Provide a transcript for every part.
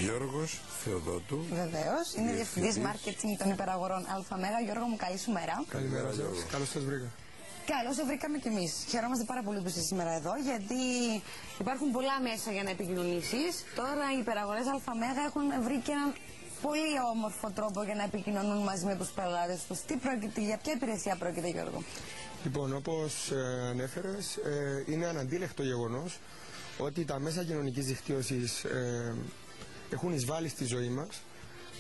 Γιώργος Θεοδότου. Βεβαίως, είναι διευθυντής marketing των υπεραγορών ΑΜΕΓΑ. Γιώργο μου, καλή σου μέρα. Καλημέρα σας. Καλώς σας βρήκα. Καλώς σε βρήκαμε κι εμείς. Χαιρόμαστε πάρα πολύ που είσαι σήμερα εδώ, γιατί υπάρχουν πολλά μέσα για να επικοινωνήσεις. Τώρα οι υπεραγορές ΑΜΕΓΑ έχουν βρει και έναν πολύ όμορφο τρόπο για να επικοινωνούν μαζί με τους πελάτες τους. Τι πρόκειται, για ποια υπηρεσία πρόκειται, Γιώργο? Λοιπόν, όπως ανέφερες, είναι αναντίλεκτο γεγονός ότι τα μέσα κοινωνικής δικτύωσης έχουν εισβάλει στη ζωή μας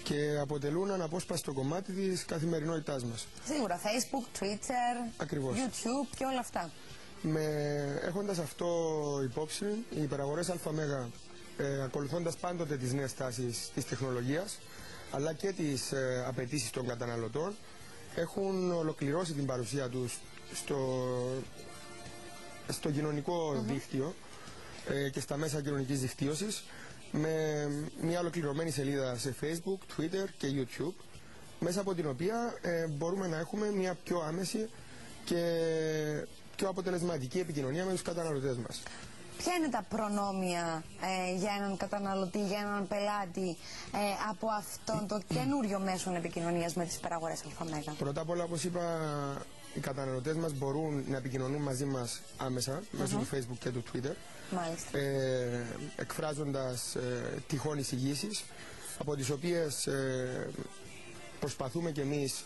και αποτελούν αναπόσπαστο κομμάτι της καθημερινότητάς μας. Σίγουρα, Facebook, Twitter, Ακριβώς. YouTube και όλα αυτά. Έχοντας αυτό υπόψη, οι υπεραγορές ΑΜΕΓΑ, ακολουθώντας πάντοτε τις νέες τάσεις της τεχνολογίας, αλλά και τις απαιτήσεις των καταναλωτών, έχουν ολοκληρώσει την παρουσία τους στο κοινωνικό δίκτυο και στα μέσα κοινωνικής δικτύωσης, με μια ολοκληρωμένη σελίδα σε Facebook, Twitter και YouTube, μέσα από την οποία μπορούμε να έχουμε μια πιο άμεση και πιο αποτελεσματική επικοινωνία με τους καταναλωτές μας. Ποια είναι τα προνόμια για έναν καταναλωτή, για έναν πελάτη από αυτόν το καινούριο μέσο επικοινωνίας με τις υπεραγορές ΑΜΕΓΑ? Πρώτα απ' όλα, όπως είπα, οι καταναλωτές μας μπορούν να επικοινωνούν μαζί μας άμεσα μέσω του Facebook και του Twitter. Μάλιστα. Εκφράζοντας τυχόν εισηγήσεις, από τις οποίες προσπαθούμε κι εμείς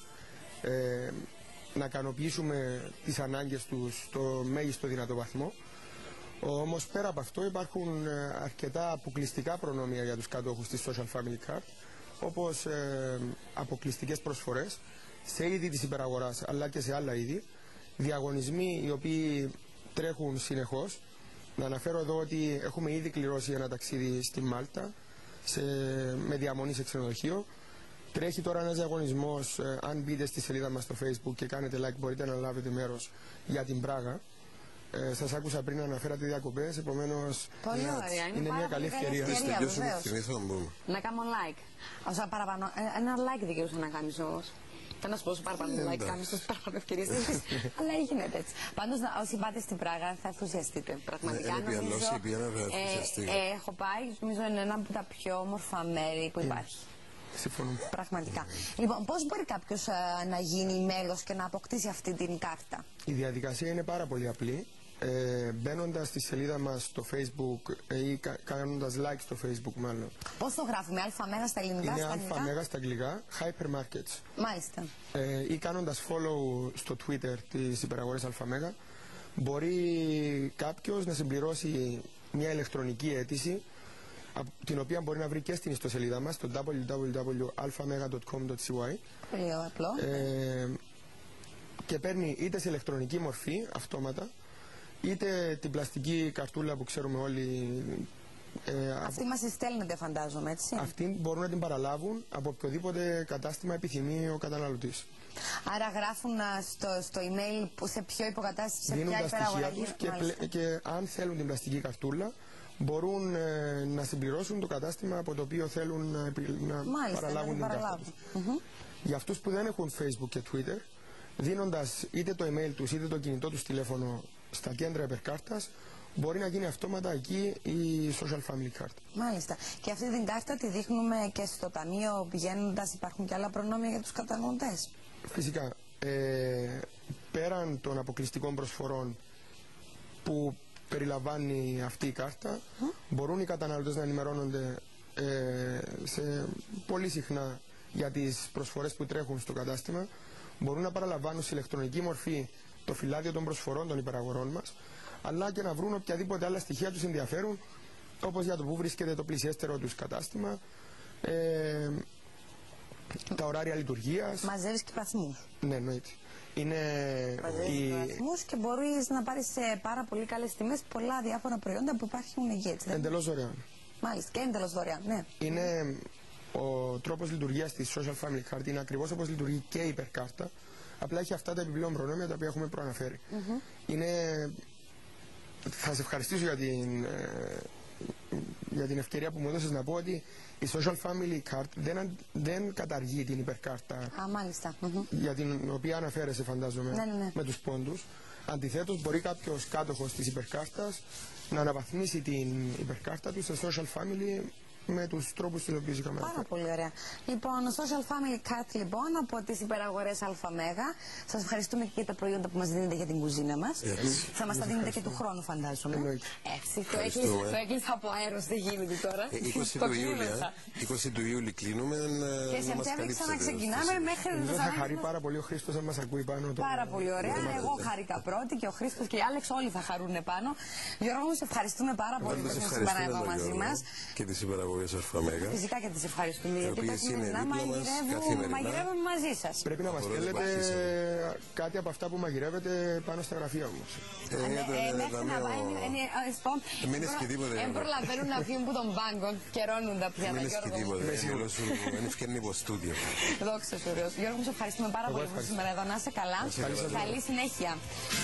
να ικανοποιήσουμε τις ανάγκες τους στο μέγιστο δυνατό βαθμό. Όμως πέρα από αυτό υπάρχουν αρκετά αποκλειστικά προνόμια για τους κατόχους της Social Family Card, όπως αποκλειστικές προσφορές σε είδη της υπεραγοράς αλλά και σε άλλα είδη, διαγωνισμοί οι οποίοι τρέχουν συνεχώς. Να αναφέρω εδώ ότι έχουμε ήδη κληρώσει ένα ταξίδι στη Μάλτα με διαμονή σε ξενοδοχείο. Τρέχει τώρα ένας διαγωνισμός, αν μπείτε στη σελίδα μας στο Facebook και κάνετε like, μπορείτε να λάβετε μέρος για την Πράγα. Σας άκουσα πριν να αναφέρατε διακοπές, επομένως είναι μια καλή ευκαιρία. Να κάνω like. Όσα παραπάνω, ένα like δικαιούσε να κάνεις όμως. Θα να σου πω όσο παραπάνω like κάνεις, όσο παραπάνω ευκαιρίες έχεις. Αλλά γίνεται έτσι. Πάντως, όσοι πάτε στην Πράγα θα ενθουσιαστείτε. Πραγματικά νομίζω. Έχω πάει, νομίζω είναι ένα από τα πιο όμορφα μέρη που υπάρχει. Συμφωνώ. Πραγματικά. Λοιπόν, πώς μπορεί κάποιος να γίνει μέλος και να αποκτήσει αυτή την κάρτα? Η διαδικασία είναι πάρα πολύ απλή. Μπαίνοντας στη σελίδα μας στο Facebook ή κάνοντας like στο Facebook, μάλλον. Πώς το γράφουμε, ΑΜΕΓΑ στα ελληνικά? Είναι ΑΜΕΓΑ στα αγγλικά, Hypermarkets. Μάλιστα. Ή κάνοντας follow στο Twitter τις υπεραγορές ΑΜΕΓΑ, μπορεί κάποιος να συμπληρώσει μια ηλεκτρονική αίτηση, την οποία μπορεί να βρει και στην ιστοσελίδα μας, στο www.alphamega.com.cy. Πολύ απλό. Και παίρνει είτε σε ηλεκτρονική μορφή, αυτόματα, είτε την πλαστική καρτούλα που ξέρουμε όλοι. Αυτή μας τη στέλνετε, φαντάζομαι, έτσι? Αυτή μπορούν να την παραλάβουν από οποιοδήποτε κατάστημα επιθυμεί ο καταναλωτής. Άρα γράφουν στο email σε ποιο υποκατάστημα, σε δίνουν ποια υπεραγορά τους και αν θέλουν την πλαστική καρτούλα, μπορούν να συμπληρώσουν το κατάστημα από το οποίο θέλουν να παραλάβουν την κάρτα τους. Για αυτούς που δεν έχουν Facebook και Twitter, δίνοντας είτε το email τους είτε το κινητό τους τηλέφωνο στα κέντρα υπερκάρτας, μπορεί να γίνει αυτόματα εκεί η Social Family Card. Μάλιστα. Και αυτή την κάρτα τη δείχνουμε και στο ταμείο πηγαίνοντας? Υπάρχουν και άλλα προνόμια για τους καταναλωτές? Φυσικά. Πέραν των αποκλειστικών προσφορών που περιλαμβάνει αυτή η κάρτα, μπορούν οι καταναλωτές να ενημερώνονται πολύ συχνά για τις προσφορές που τρέχουν στο κατάστημα. Μπορούν να παραλαμβάνουν σε ηλεκτρονική μορφή το φυλάδιο των προσφορών των υπεραγορών μας, αλλά και να βρουν οποιαδήποτε άλλα στοιχεία τους ενδιαφέρουν, όπως για το που βρίσκεται το πλησιέστερο τους κατάστημα, τα ωράρια λειτουργίας. Μαζεύεις και βαθμούς. Ναι, εννοείται. Μαζεύεις βαθμούς και μπορείς να πάρεις σε πάρα πολύ καλές τιμές πολλά διάφορα προϊόντα που υπάρχουν εκεί, έτσι? Εντελώς δωρεάν. Μάλιστα, και εντελώς δωρεάν, ναι. Είναι ο τρόπος λειτουργίας της Social Family Card, είναι ακριβώς όπως λειτουργεί και η υπερκάρτα, απλά έχει αυτά τα επιπλέον προνόμια τα οποία έχουμε προαναφέρει. Θα σε ευχαριστήσω για την ευκαιρία που μου έδωσες να πω ότι η Social Family Card δεν καταργεί την υπερκάρτα. Μάλιστα. Για την οποία αναφέρεσαι, φαντάζομαι, με τους πόντους. Αντιθέτως, μπορεί κάποιος κάτοχος της υπερκάρτας να αναβαθμίσει την υπερκάρτα του σε Social Family με τους τρόπους της υλοποίησης είχαμε. Πάρα πολύ ωραία. Λοιπόν, Social Family Cut λοιπόν από τις υπεραγορές ΑΜΕΓΑ. Σας ευχαριστούμε και για τα προϊόντα που μας δίνετε για την κουζίνα μας. Θα μας τα δίνετε και του χρόνου, φαντάζομαι. Έτσι, το έκλεισα από αέρος, δεν γίνεται τώρα. 20 του Ιούλη κλείνουμε. Και Σεπτέμβρη ξαναξεκινάμε μέχρι το Θα χαρεί πάρα πολύ ο Χρήστος αν μας ακούει πάνω. Πάρα πολύ ωραία. Εγώ χάρηκα πρώτη και ο Χρήστος και η Άλεξ, όλοι θα χαρούν πάνω. Γιώργο, σε ευχαριστούμε πάρα πολύ που ήσασταν σήμερα εδώ μαζί μας. Και τις υπεραγωγές ΑΜΕΓΑ. Φυσικά και τις ευχαριστούμε, γιατί καθημερινά μαγειρεύουμε μαζί σας. Πρέπει να μας στέλνετε κάτι από αυτά που μαγειρεύετε πάνω στα γραφεία όμως. Μην είναι τίποτα. Δεν προλαβαίνουν να φύγουν από τον πάγκο, καιρώνουν τα πιάτα. Μην είναι τίποτα. Δεν ευκαιρνεί από στούντιο. Δόξα σου, Γιώργο, σε ευχαριστούμε πάρα πολύ που ήσασταν σήμερα εδώ. Να είσαι καλά. Καλή συνέχεια.